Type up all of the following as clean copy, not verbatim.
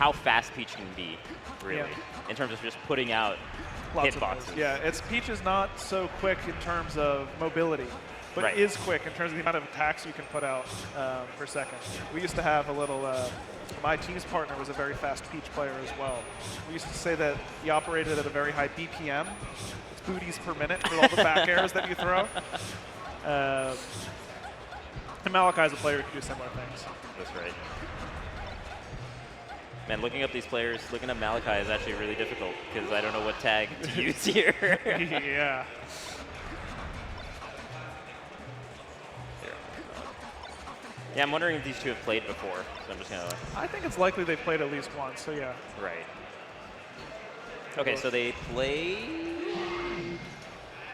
how fast Peach can be, really, in terms of just putting out hitboxes. Yeah, Peach is not so quick in terms of mobility, but is quick in terms of the amount of attacks you can put out per second. We used to have a little, my team's partner was a very fast Peach player as well. We used to say that he operated at a very high BPM. It's booties per minute for all the back airs that you throw. And Malachi is a player who can do similar things. That's right. Man, looking up these players, looking up Malachi is actually really difficult because I don't know what tag to use here. Yeah. Yeah, I'm wondering if these two have played before, so I'm just going to... I think it's likely they've played at least once, so yeah. Right. Okay, so they played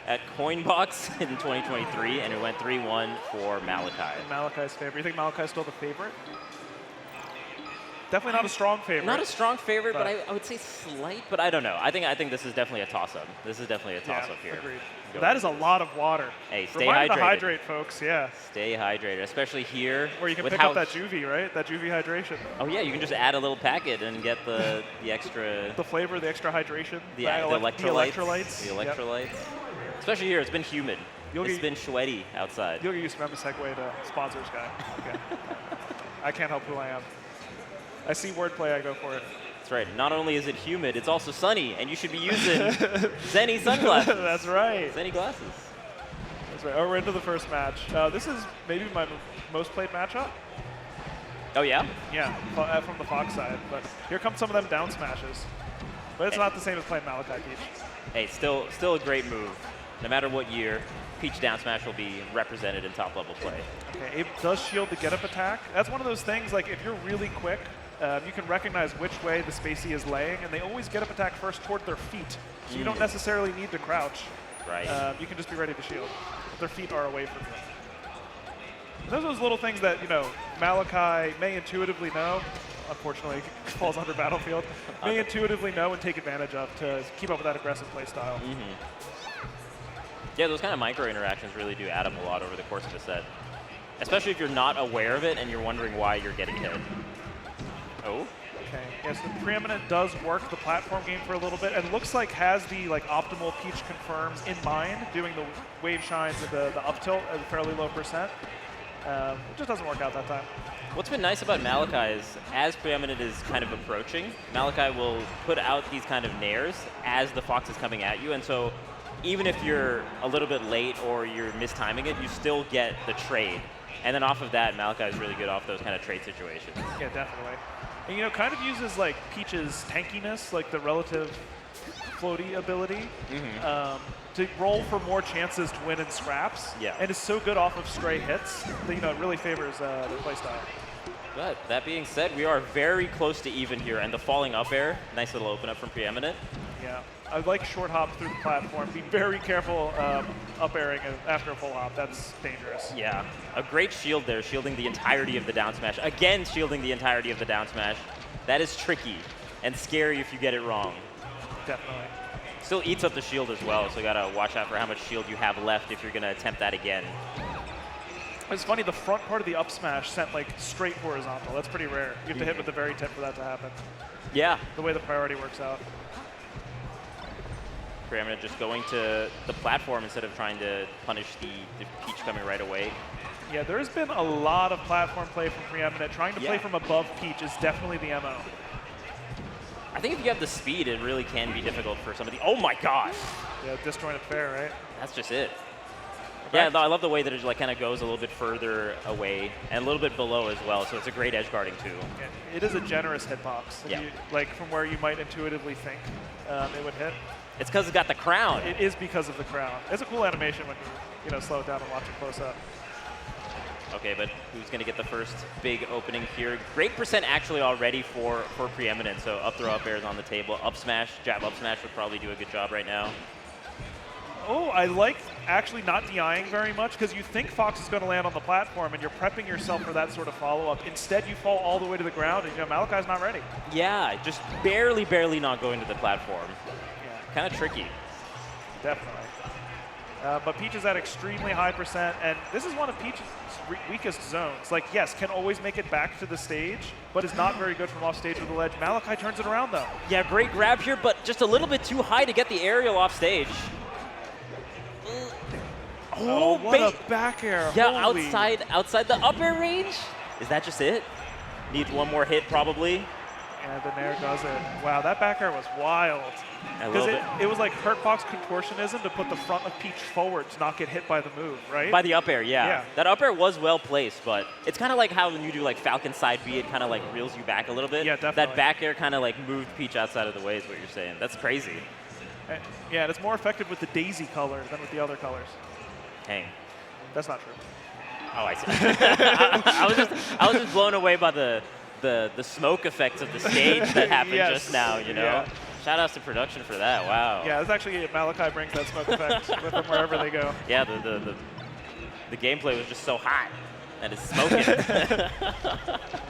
at Coinbox in 2023, and it went 3-1 for Malachi. And Malachi's favorite. You think Malachi's still the favorite? Definitely not a strong favorite. Not a strong favorite, but I would say slight, but I don't know. I think this is definitely a toss-up. This is definitely a toss-up here. Agreed. That is a lot of water. Hey, stay Reminder hydrated. to hydrate, folks, yeah. Stay hydrated, especially here. Or you can pick up that Juvie, right? That Juvie hydration. Oh yeah, you can just add a little packet and get the extra... The flavor, the extra hydration. The electrolytes. The electrolytes. Yep. Especially here, it's been humid. It's been sweaty outside. You'll get used to remember segue to sponsors, guy. Okay. I can't help who I am. I see wordplay, I go for it. That's right. Not only is it humid, it's also sunny, and you should be using Zenny sunglasses. That's right. Zenny glasses. That's right. Oh, we're into the first match. This is maybe my most played matchup. Oh, yeah? Yeah, from the Fox side. But here come some of them down smashes. But it's not the same as playing Malachi Peach. Hey, still a great move. No matter what year, Peach down smash will be represented in top-level play. Okay, it does shield the get-up attack. That's one of those things, like, if you're really quick, you can recognize which way the spacey is laying, and they always get up attack first toward their feet. So you don't necessarily need to crouch. Right. You can just be ready to shield. Their feet are away from you. And those are those little things that, Malachi may intuitively know. Unfortunately, it falls under Battlefield. May intuitively know and take advantage of to keep up with that aggressive play style. Yeah, those kind of micro interactions really do add up a lot over the course of a set. Especially if you're not aware of it and you're wondering why you're getting hit. Oh. Okay. Yes, the Preeminent does work the platform game for a little bit, and looks like has the optimal Peach confirms in mind, doing the wave shines and the up tilt at a fairly low percent. It just doesn't work out that time. What's been nice about Malachi is, as Preeminent is kind of approaching, Malachi will put out these kind of nairs as the Fox is coming at you, and so even if you're a little bit late or you're mistiming it, you still get the trade. And then off of that, Malachi is really good off those kind of trade situations. Yeah, definitely. And kind of uses Peach's tankiness, the relative floaty ability, to roll for more chances to win in scraps. Yeah. And is so good off of stray hits that it really favors their playstyle. But that being said, we are very close to even here, and the falling up air, nice little open up from Preeminent. Yeah. I like short hop through the platform. Be very careful up airing after a full hop. That's dangerous. Yeah. A great shield there, shielding the entirety of the down smash. Again, shielding the entirety of the down smash. That is tricky and scary if you get it wrong. Definitely. Still eats up the shield as well, so you gotta watch out for how much shield you have left if you're gonna attempt that again. It's funny, the front part of the up smash sent straight horizontal. That's pretty rare. You have to hit with the very tip for that to happen. Yeah. The way the priority works out. Preeminent just going to the platform instead of trying to punish the Peach coming right away. Yeah, there's been a lot of platform play from Preeminent. Trying to play from above Peach is definitely the MO. I think if you have the speed, it really can be difficult for somebody. Oh my gosh! Yeah, disjointed fair, right? That's just it. Yeah, I love the way that it kind of goes a little bit further away and a little bit below as well, so it's a great edge guarding too. Yeah, it is a generous hitbox. Yeah. From where you might intuitively think it would hit. It's because it's got the crown. It is because of the crown. It's a cool animation when you slow it down and watch it close up. Okay, but who's going to get the first big opening here? Great percent actually already for Preeminent, so up throw up airs on the table. Up smash, jab up smash would probably do a good job right now. Oh, I like actually not DIing very much because you think Fox is going to land on the platform and you're prepping yourself for that sort of follow-up. Instead, you fall all the way to the ground and Malachi's not ready. Yeah, just barely not going to the platform. Yeah. Kind of tricky. Definitely. But Peach is at extremely high %, and this is one of Peach's weakest zones. Like, yes, can always make it back to the stage, but is not very good from off stage with the ledge. Malachi turns it around, though. Yeah, great grab here, but just a little bit too high to get the aerial off stage. Oh, what a back air. Yeah, Holy. outside the up air range. Is that just it? Needs one more hit, probably. And the Nair does it. Wow, that back air was wild. Because it was like Hurtbox contortionism to put the front of Peach forward to not get hit by the move, right? By the up air, yeah. That up air was well placed, but it's kind of like how when you do like Falcon side B, it kind of like reels you back a little bit. Yeah, definitely. That back air kind of like moved Peach outside of the way is what you're saying. That's crazy. Yeah, and it's more effective with the daisy color than with the other colors. Dang. That's not true. Oh, I see. I was just blown away by the smoke effects of the stage that happened just now, you know? Yeah. Shout outs to production for that, wow. Yeah, it's actually, Malachi brings that smoke effect with them wherever they go. Yeah, the gameplay was just so hot that it's smoking.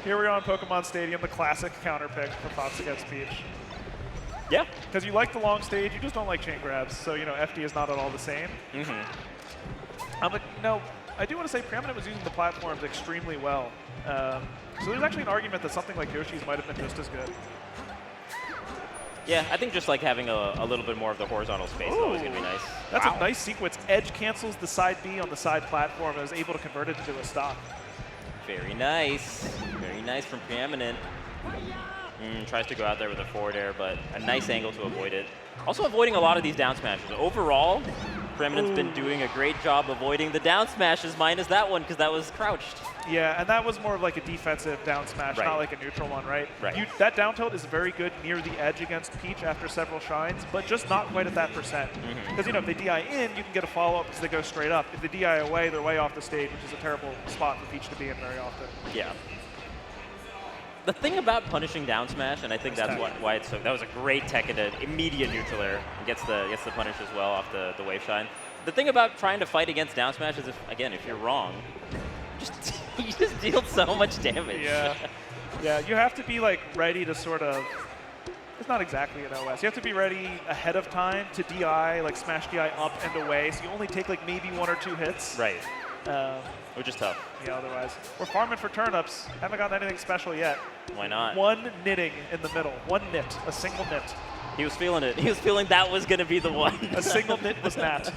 Here we are on Pokemon Stadium, the classic counter pick for Fox against Peach. Yeah. Because you like the long stage, you just don't like chain grabs, so, you know, FD is not at all the same. No, I do want to say Preeminent was using the platforms extremely well. So there's actually an argument that something like Yoshi's might have been just as good. Yeah, I think just like having a little bit more of the horizontal space is always going to be nice. That's a nice sequence. Edge cancels the side B on the side platform and is able to convert it into a stock. Very nice. Very nice from Preeminent. Tries to go out there with a forward air, but a nice angle to avoid it. Also avoiding a lot of these down smashes. Overall, Preeminent's been doing a great job avoiding the down smashes, minus that one, because that was crouched. Yeah, and that was more of like a defensive down smash, not like a neutral one, right? That down tilt is very good near the edge against Peach after several shines, but just not quite at that %. Because, you know, if they DI in, you can get a follow-up because they go straight up. If they DI away, they're way off the stage, which is a terrible spot for Peach to be in very often. Yeah. The thing about punishing down smash, and I think that's why it's so, that was a great tech at an immediate neutral air, gets the punish as well off the wave shine. The thing about trying to fight against down smash is if you're wrong, you just deal so much damage. Yeah. Yeah, you have to be like ready to sort of, it's not exactly an OS. You have to be ready ahead of time to DI, like smash DI up and away, so you only take like maybe 1 or 2 hits. Right. Which is tough. Yeah, otherwise. We're farming for turnips. Haven't gotten anything special yet. Why not? 1 knitting in the middle. 1 knit. A single knit. He was feeling it. He was feeling that was going to be the one. A single knit was Nat.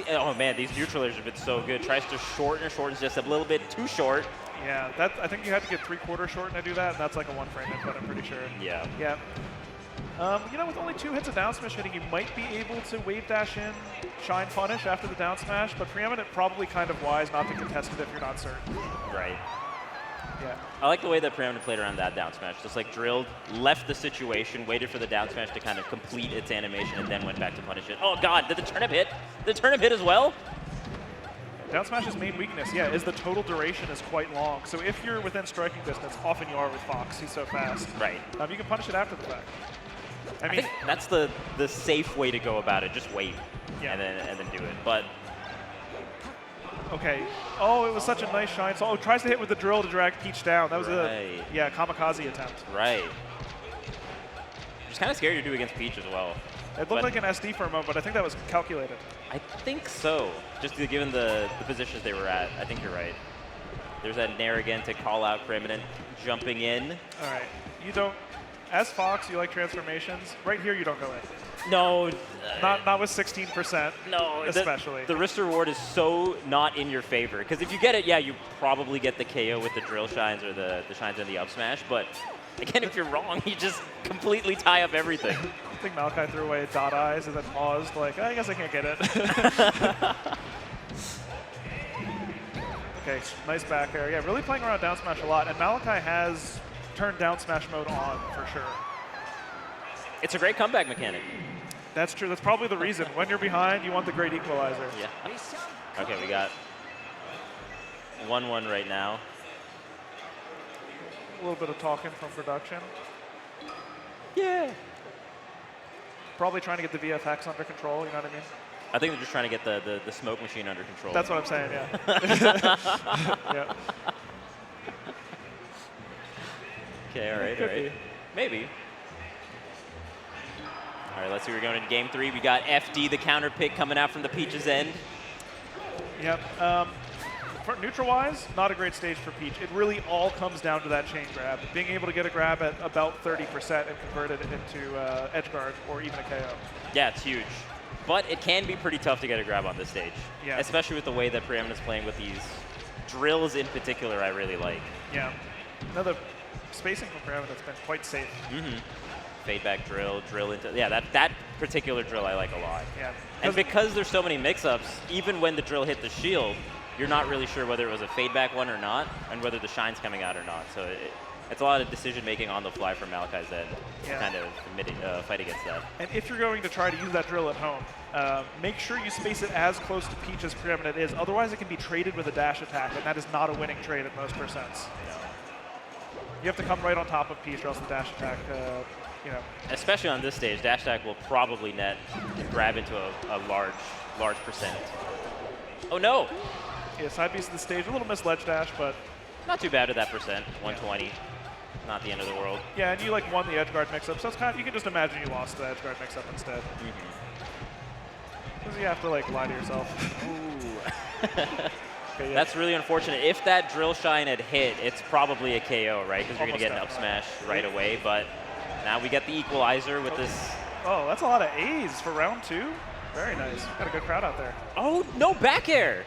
Oh man, these neutralers have been so good. Tries to shortens just a little bit too short. Yeah, I think you have to get 3/4 shorten to do that, and that's like a 1 frame input, I'm pretty sure. Yeah. Yeah. You know, with only 2 hits of down smash hitting, you might be able to wave dash in, shine punish after the down smash, but Preeminent probably kind of wise not to contest it if you're not certain. Right. Yeah. I like the way that Preeminent played around that down smash. Just like drilled, left the situation, waited for the down smash to kind of complete its animation, and then went back to punish it. Oh god, did the turnip hit? Did the turnip hit as well? Down smash's main weakness, is the total duration is quite long. So if you're within striking distance, often you are with Fox, he's so fast. Right. You can punish it after the fact. I think that's the safe way to go about it. Just wait, and then do it. But okay. Oh, it was such a nice shine. So tries to hit with the drill to drag Peach down. That was a kamikaze attempt. Right. Just kind of scary to do against Peach as well. It looked like an SD for a moment, but I think that was calculated. I think so. Just given the positions they were at, I think you're right. There's that Nair again to call out Preeminent, jumping in. All right. You don't. As Fox, you like transformations. Right here, you don't go in. No. Not with 16%. No. Especially. The risk reward is so not in your favor. Because if you get it, you probably get the KO with the drill shines or the shines in the up smash. But again, if you're wrong, you just completely tie up everything. I think Malachi threw away dot eyes and then paused like, I guess I can't get it. Okay, nice back air. Yeah, really playing around down smash a lot. And Malachi has turned down smash mode on for sure. It's a great comeback mechanic. That's true. That's probably the reason. When you're behind, you want the great equalizer. Yeah. Okay, we got 1-1 right now. A little bit of talking from production. Yeah. Probably trying to get the VFX under control, you know what I mean? I think they're just trying to get the smoke machine under control. That's what I'm saying, yeah. Yeah. Okay, all right. Maybe. All right, let's see. We're going into game 3. We got FD, the counter pick, coming out from the Peach's end. Yep. For neutral-wise, not a great stage for Peach. It really all comes down to that chain grab. Being able to get a grab at about 30% and convert it into edge guard or even a KO. Yeah, it's huge. But it can be pretty tough to get a grab on this stage. Yeah. Especially with the way that Preeminent is playing with these drills in particular, I really like. Yeah. Another spacing from Preeminent that's been quite safe. Fade back drill into, yeah, that particular drill I like a lot. Yeah. And because there's so many mix-ups, even when the drill hit the shield, you're not really sure whether it was a fade back one or not, and whether the shine's coming out or not. So it's a lot of decision making on the fly from Malachi's end to kind of fight against that. And if you're going to try to use that drill at home, make sure you space it as close to Peach as Preeminent is. Otherwise, it can be traded with a dash attack, and that is not a winning trade at most percents. No. You have to come right on top of Peach, or else the dash attack, you know. Especially on this stage, dash attack will probably net grab into a large percent. Oh no! Yeah, side piece of the stage, a little missed ledge dash, but not too bad with that percent, 120. Not the end of the world. Yeah, and you like won the edge guard mix-up, so it's kind of, you can just imagine you lost the edge guard mix-up instead. Because you have to like lie to yourself. Ooh. Okay, yeah. That's really unfortunate. If that drill shine had hit, it's probably a KO, right? Because you're going to get an up smash right away. But now we get the equalizer with this. Oh, that's a lot of A's for round 2. Very nice. Got a good crowd out there. Oh, no back air.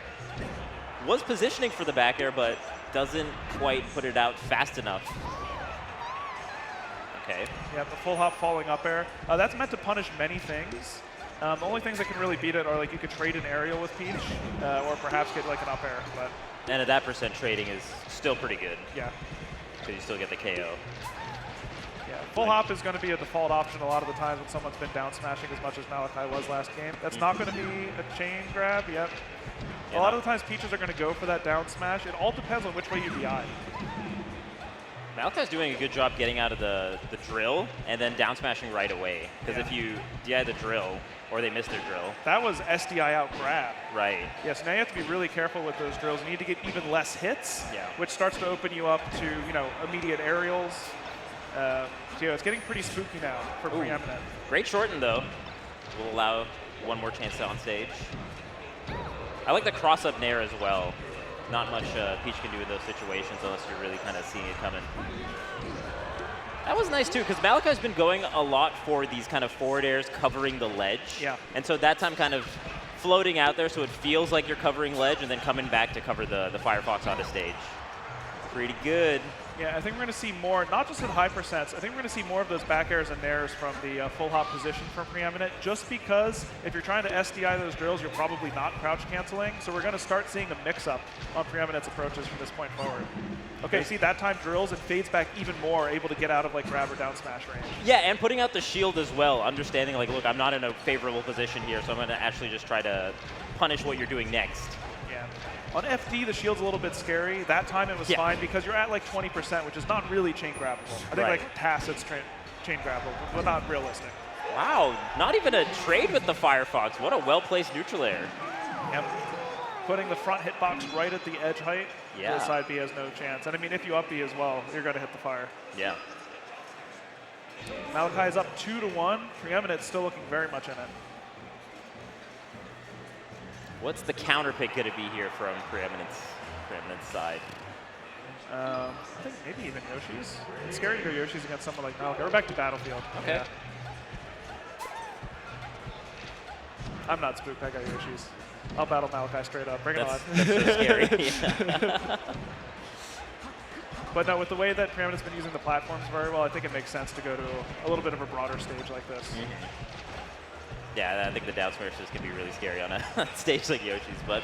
Was positioning for the back air, but doesn't quite put it out fast enough. Okay. Yeah, the full hop falling up air. That's meant to punish many things. The only things that can really beat it are like you could trade an aerial with Peach, or perhaps get like an up air. But and at that percent, trading is still pretty good. Yeah. Because you still get the KO. Yeah, full hop is going to be a default option a lot of the times when someone's been down smashing as much as Malachi was last game. That's not going to be a chain grab. Yep. A lot of the times Peaches are going to go for that down smash. It all depends on which way you DI. Malachi's doing a good job getting out of the drill and then down smashing right away. Because if you DI the drill, or they miss their drill. That was SDI out grab. Right. Yes, now you have to be really careful with those drills. You need to get even less hits, which starts to open you up to, you know, immediate aerials. So yeah, it's getting pretty spooky now for Preeminent. Great shorten, though. Will allow one more chance to on stage. I like the cross-up nair as well. Not much Peach can do in those situations unless you're really kind of seeing it coming. That was nice, too, because Malachi's been going a lot for these kind of forward airs covering the ledge. Yeah. And so that time kind of floating out there so it feels like you're covering ledge and then coming back to cover the Firefox on the stage. Pretty good. Yeah, I think we're going to see more, not just at high percents, I think we're going to see more of those back airs and nairs from the full hop position from Preeminent, just because if you're trying to SDI those drills, you're probably not crouch canceling. So we're going to start seeing a mix-up on Preeminent's approaches from this point forward. Okay, see, that time drills and fades back even more, able to get out of like grab or down smash range. Yeah, and putting out the shield as well, understanding like, look, I'm not in a favorable position here, so I'm going to actually just try to punish what you're doing next. Yeah. On FD, the shield's a little bit scary. That time it was fine because you're at like 20%, which is not really chain grabbable. I think like Tacit's chain grabbable, but not realistic. Wow, not even a trade with the Firefox. What a well-placed neutral air. Yep. Putting the front hitbox right at the edge height, the side B has no chance. And I mean, if you up B as well, you're going to hit the fire. Yeah. Malachi is up 2-1. Preeminent still looking very much in it. What's the counter pick going to be here from Preeminent's side? I think maybe even Yoshi's. It's scary to go Yoshi's against someone like Malachi. We're back to Battlefield. Okay. Yeah. I'm not spooked. I got Yoshi's. I'll battle Malachi straight up. Bring it on. That's so scary. But no, with the way that Preeminent's been using the platforms very well, I think it makes sense to go to a little bit of a broader stage like this. Yeah, I think the down smashes can be really scary on a stage like Yoshi's, but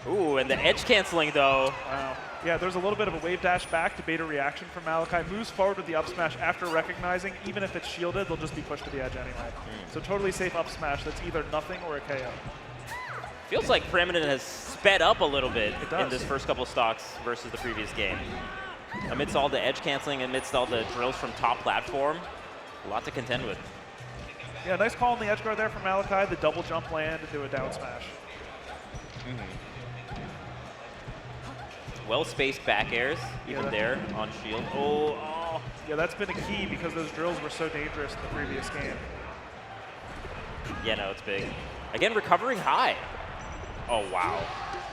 ooh, and the edge canceling though. Wow. Yeah, there's a little bit of a wave dash back to beta reaction from Malachi. Moves forward with the up smash after recognizing, even if it's shielded, they'll just be pushed to the edge anyway. So totally safe up smash that's either nothing or a KO. Feels like Preeminent has sped up a little bit in this first couple stocks versus the previous game. Amidst all the edge canceling, amidst all the drills from top platform, a lot to contend with. Yeah, nice call on the edge guard there from Malachi, the double jump land into a down smash. Well-spaced back airs, even there on shield. Oh. Yeah, that's been a key because those drills were so dangerous in the previous game. Yeah, no, it's big. Again, recovering high. Oh, wow.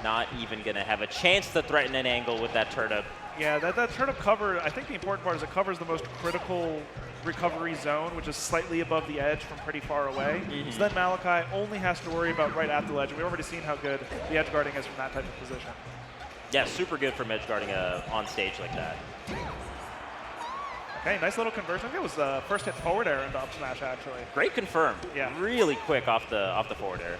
Not even going to have a chance to threaten an angle with that turnip. Yeah, that turnip cover, I think the important part is it covers the most critical recovery zone, which is slightly above the edge from pretty far away. So then Malachi only has to worry about right at the ledge. We've already seen how good the edge guarding is from that type of position. Yeah, super good from edge guarding on stage like that. Okay, nice little conversion. I think it was the first hit forward air into up smash, actually. Great confirm. Yeah. Really quick off the forward air.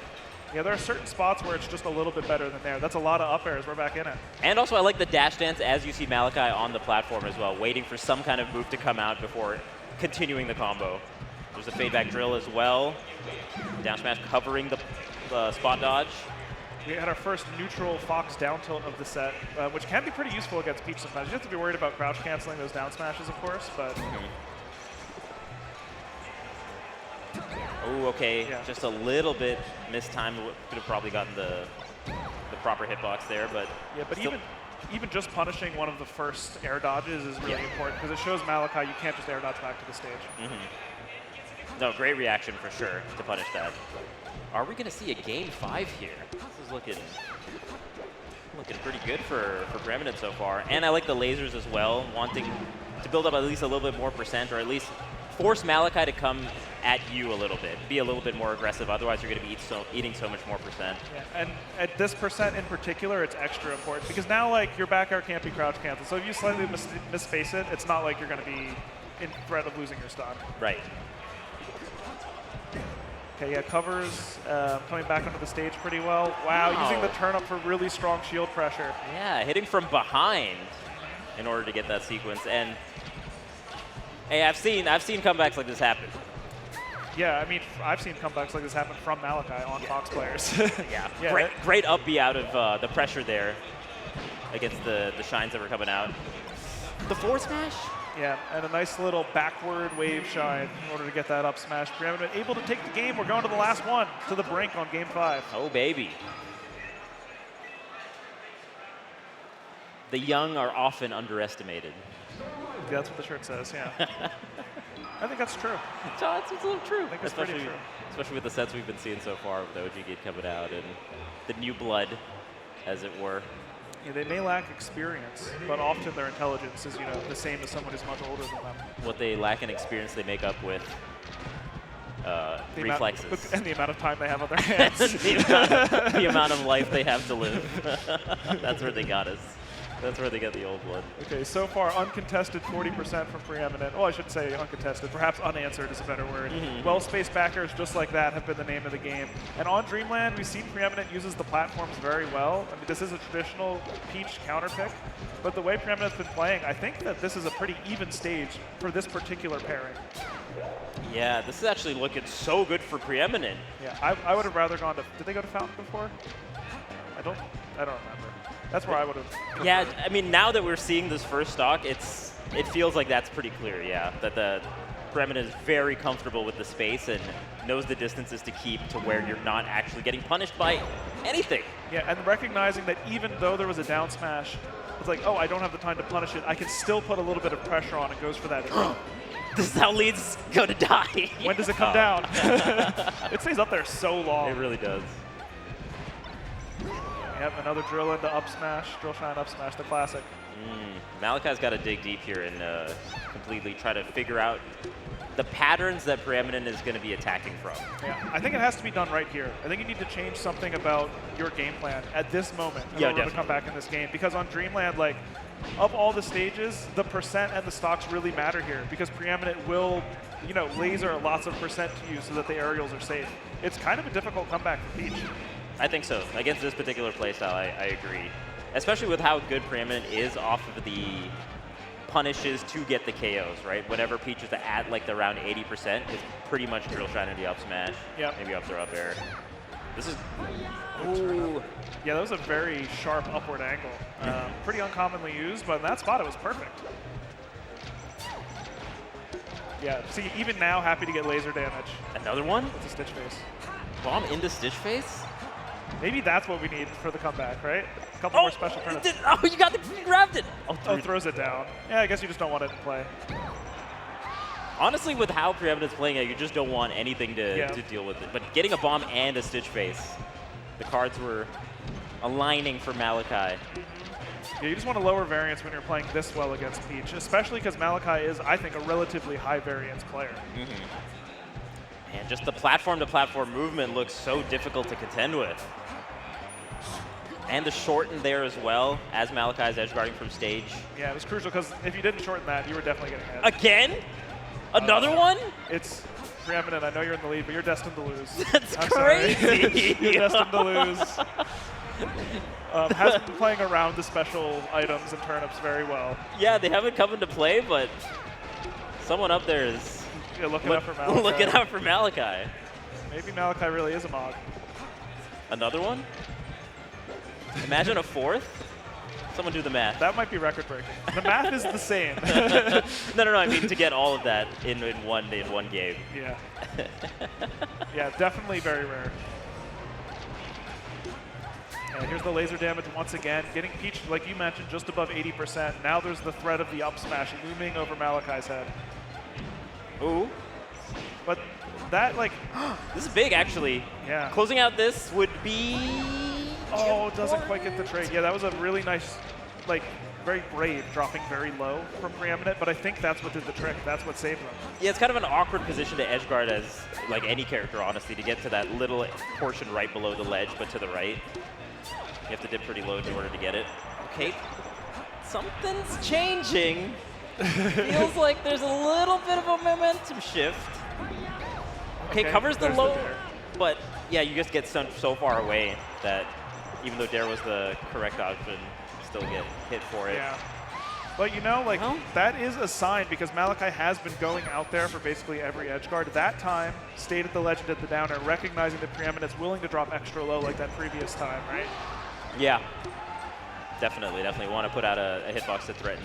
Yeah, there are certain spots where it's just a little bit better than there. That's a lot of up airs. We're back in it. And also, I like the dash dance as you see Malachi on the platform as well, waiting for some kind of move to come out before continuing the combo. There's a fade back drill as well. Down smash covering the spot dodge. We had our first neutral Fox down tilt of the set, which can be pretty useful against Peach sometimes. You have to be worried about crouch canceling those down smashes, of course, but... Oh, okay. Yeah. Just a little bit mistimed. Could have probably gotten the proper hitbox there, but yeah. But still. even just punishing one of the first air dodges is really important because it shows Malachi you can't just air dodge back to the stage. No, great reaction for sure to punish that. Are we going to see a game 5 here? This is looking pretty good for Preeminent so far. And I like the lasers as well, wanting to build up at least a little bit more percent, or at least force Malachi to come at you a little bit, be a little bit more aggressive. Otherwise, you're going to be eating so much more percent. Yeah, and at this percent in particular, it's extra important because now, like, your back air can't be crouch canceled. So if you slightly misface it, it's not like you're going to be in threat of losing your stock. Right. Okay, yeah, covers coming back onto the stage pretty well. Wow, using the turn up for really strong shield pressure. Yeah, hitting from behind in order to get that sequence. And hey, I've seen comebacks like this happen. Yeah, I mean, I've seen comebacks like this happen from Malachi on Fox players. Yeah, great up B out of the pressure there against the shines that were coming out. The forward smash? Yeah, and a nice little backward wave shine in order to get that up smash. Preeminent able to take the game. We're going to the last one, to the brink on game 5. Oh, baby. The young are often underestimated. Yeah, that's what the shirt says, yeah. I think that's true. It's a little true. I think it's pretty true. Especially with the sets we've been seeing so far with the OG Gate coming out and the new blood, as it were. Yeah, they may lack experience, but often their intelligence is, the same as someone who's much older than them. What they lack in experience, they make up with reflexes. And the amount of time they have on their hands. the amount of life they have to live. That's where they got us. That's where they get the old blood. Okay, so far uncontested 40% from Preeminent. Well, I shouldn't say uncontested. Perhaps unanswered is a better word. Well-spaced backers just like that have been the name of the game. And on Dreamland, we've seen Preeminent uses the platforms very well. I mean, this is a traditional Peach counter pick. But the way Preeminent's been playing, I think that this is a pretty even stage for this particular pairing. Yeah, this is actually looking so good for Preeminent. Yeah, I would have rather gone to... Did they go to Fountain before? I don't remember. That's where I would have. Yeah, I mean, now that we're seeing this first stock, it feels like that's pretty clear, yeah. That the Preeminent is very comfortable with the space and knows the distances to keep to where you're not actually getting punished by anything. Yeah, and recognizing that even though there was a down smash, it's like, oh, I don't have the time to punish it. I can still put a little bit of pressure on and goes for that. This is how leads go to die. When does it come down? It stays up there so long. It really does. Yep, another drill into up smash, drill shine up smash, the classic. Malachi's got to dig deep here and completely try to figure out the patterns that Preeminent is going to be attacking from. Yeah, I think it has to be done right here. I think you need to change something about your game plan at this moment in order to come back in this game. Because on Dreamland, like, of all the stages, the percent and the stocks really matter here because Preeminent will, laser lots of percent to you so that the aerials are safe. It's kind of a difficult comeback for Peach. I think so. Against this particular playstyle, I agree. Especially with how good Preeminent is off of the punishes to get the KOs, right? Whenever Peach is at like the around 80%, it's pretty much drill shine into the up smash. Yep. Maybe up throw up air. This is... Ooh. Yeah, that was a very sharp upward angle. Pretty uncommonly used, but in that spot it was perfect. Yeah, see, even now, happy to get laser damage. Another one? It's a Stitch Face. Bomb into Stitch Face? Maybe that's what we need for the comeback, right? A couple more special turns. You grabbed it. Oh, throws it down. Yeah, I guess you just don't want it in play. Honestly, with how Preeminent's playing it, you just don't want anything to deal with it. But getting a bomb and a Stitch Face, the cards were aligning for Malachi. Yeah, you just want a lower variance when you're playing this well against Peach, especially because Malachi is, I think, a relatively high variance player. And just the platform-to-platform movement looks so difficult to contend with. And the shorten there as well, as Malachi's edge guarding from stage. Yeah, it was crucial because if you didn't shorten that, you were definitely getting hit. Again? Another one? It's Preeminent. I know you're in the lead, but you're destined to lose. That's I'm crazy. You're destined to lose. Hasn't been playing around the special items and turnips very well. Yeah, they haven't come into play, but someone up there is looking out for Malachi. Looking out for Malachi. Maybe Malachi really is a mod. Another one? Imagine a fourth? Someone do the math. That might be record-breaking. The math is the same. No, I mean to get all of that in one game. Yeah. Yeah, definitely very rare. And here's the laser damage once again. Getting Peach, like you mentioned, just above 80%. Now there's the threat of the up smash looming over Malachi's head. Ooh. But that, like... This is big, actually. Yeah. Closing out this would be... Oh, it doesn't quite get the trade. Yeah, that was a really nice, like, very brave, dropping very low from Preeminent, but I think that's what did the trick. That's what saved them. Yeah, it's kind of an awkward position to edge guard as, like, any character, honestly, to get to that little portion right below the ledge, but to the right. You have to dip pretty low in order to get it. Okay, something's changing. Feels like there's a little bit of a momentum shift. Okay, covers the low, but yeah, you just get stunned so far away that even though Dare was the correct option, you still get hit for it. Yeah. But you know, like, that is a sign because Malachi has been going out there for basically every edge guard. That time, stayed at the ledge and did the downer, recognizing that Preeminent's willing to drop extra low like that previous time, right? Yeah. Definitely want to put out a hitbox to threaten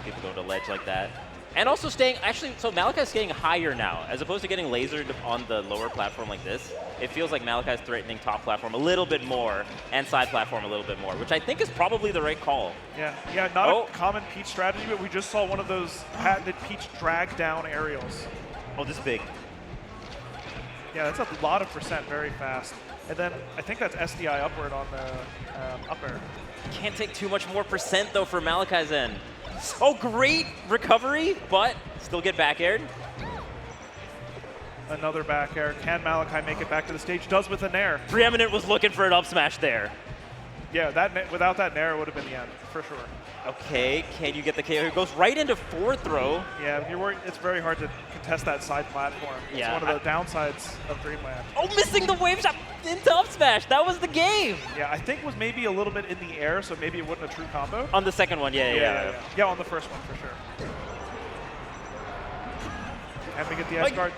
people going to ledge like that. And also staying, actually, so Malachi's staying higher now. As opposed to getting lasered on the lower platform like this, it feels like Malachi's threatening top platform a little bit more and side platform a little bit more, which I think is probably the right call. Yeah, not a common Peach strategy, but we just saw one of those patented Peach drag down aerials. Oh, this is big. Yeah, that's a lot of percent very fast. And then I think that's SDI upward on the up air. Can't take too much more percent, though, for Malachi's end. Oh, great recovery, but still get back aired. Another back air. Can Malachi make it back to the stage? Does with a nair. Preeminent was looking for an up smash there. Yeah, without that nair, it would have been the end, for sure. Okay, can you get the KO? It goes right into fourth throw. Yeah, you're worried, it's very hard to contest that side platform. Yeah, it's one of the downsides of Dreamland. Oh, missing the wave shot into up smash. That was the game. Yeah, I think it was maybe a little bit in the air, so maybe it wasn't a true combo. On the second one, yeah. Yeah, on the first one, for sure. And we get the edge guard.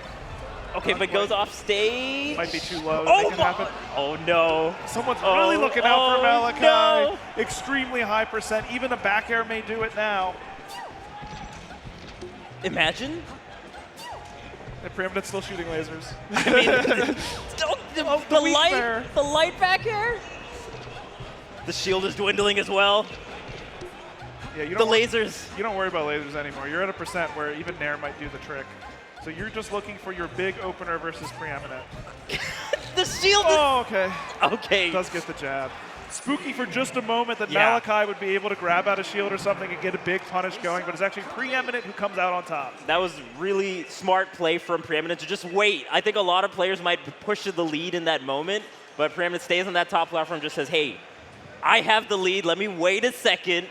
Okay, but goes off stage. Might be too low. Oh no. Someone's really looking out for Malachi. No. Extremely high percent. Even a back air may do it now. Imagine. And Preeminent's still shooting lasers. I mean, the light back air. The shield is dwindling as well. Yeah, you don't lasers. You don't worry about lasers anymore. You're at a percent where even Nair might do the trick. So you're just looking for your big opener versus Preeminent. The shield okay. Okay. Does get the jab. Spooky for just a moment that Malachi would be able to grab out a shield or something and get a big punish going, but it's actually Preeminent who comes out on top. That was really smart play from Preeminent to just wait. I think a lot of players might push to the lead in that moment, but Preeminent stays on that top platform, just says, hey, I have the lead. Let me wait a second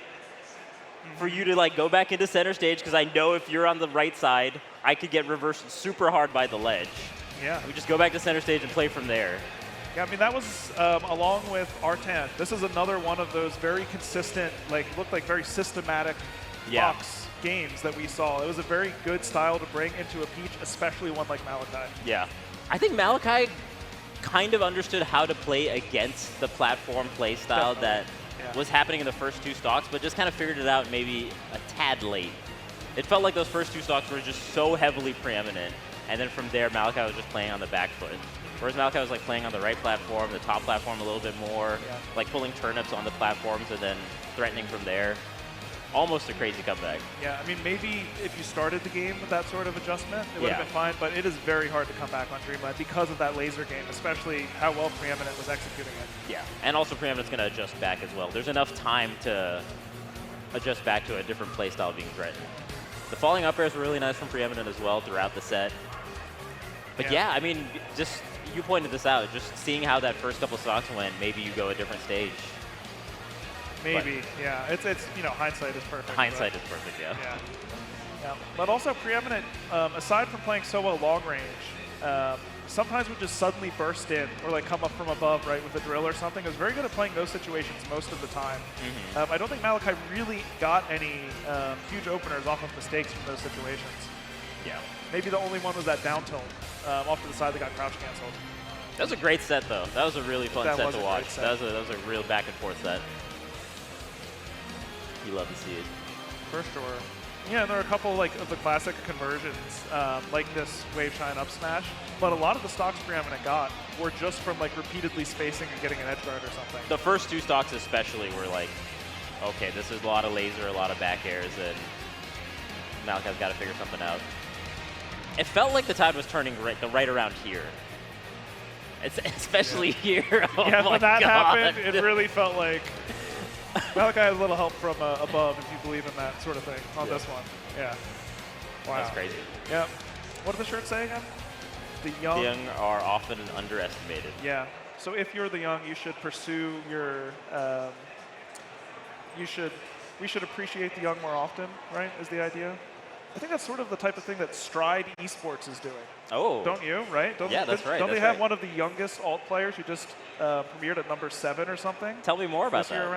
for you to like go back into center stage because I know if you're on the right side, I could get reversed super hard by the ledge. Yeah. We just go back to center stage and play from there. Yeah, I mean, that was along with R10. This is another one of those very consistent, like, looked like very systematic box games that we saw. It was a very good style to bring into a Peach, especially one like Malachi. Yeah. I think Malachi kind of understood how to play against the platform play style that was happening in the first two stocks, but just kind of figured it out maybe a tad late. It felt like those first two stocks were just so heavily Preeminent, and then from there, Malachi was just playing on the back foot. Whereas Malachi was like playing on the right platform, the top platform a little bit more, like pulling turnips on the platforms and then threatening from there. almost a crazy comeback. Yeah, I mean, maybe if you started the game with that sort of adjustment, it would have been fine, but it is very hard to come back on Dreamland because of that laser game, especially how well Preeminent was executing it. Yeah, and also Preeminent's going to adjust back as well. There's enough time to adjust back to a different playstyle being threatened. The falling up airs were really nice from Preeminent as well throughout the set. But yeah, I mean, just you pointed this out, just seeing how that first couple stocks went, maybe you go a different stage. Maybe, yeah. It's you know, hindsight is perfect. Hindsight is perfect, yeah. Yeah. But also Preeminent, aside from playing so well long range, sometimes would just suddenly burst in or like come up from above, right, with a drill or something. It was very good at playing those situations most of the time. I don't think Malachi really got any huge openers off of mistakes from those situations. Yeah. Maybe the only one was that down tilt off to the side that got crouch canceled. That was a great set, though. That was a really fun set to watch. Set. That was a real back and forth set. You love to see it. For sure. Yeah, and there are a couple like of the classic conversions, like this wave shine up smash. But a lot of the stocks Preeminent got were just from like repeatedly spacing and getting an edge guard or something. The first two stocks especially were like, okay, this is a lot of laser, a lot of back airs, and Malachi's got to figure something out. It felt like the tide was turning right around here. It's especially here. Oh yeah, when that God. happened, it really felt like Malachi had a little help from above, if you believe in that sort of thing, on this one. Yeah. Wow. That's crazy. Yeah. What did the shirt say again? The young are often underestimated. Yeah. So if you're the young, you should pursue your. We should appreciate the young more often, right? Is the idea? I think that's sort of the type of thing that Stride Esports is doing. Oh. Don't you, right? Yeah, that's right. Don't they have one of the youngest alt players who just premiered at number 7 or something? Tell me more about that.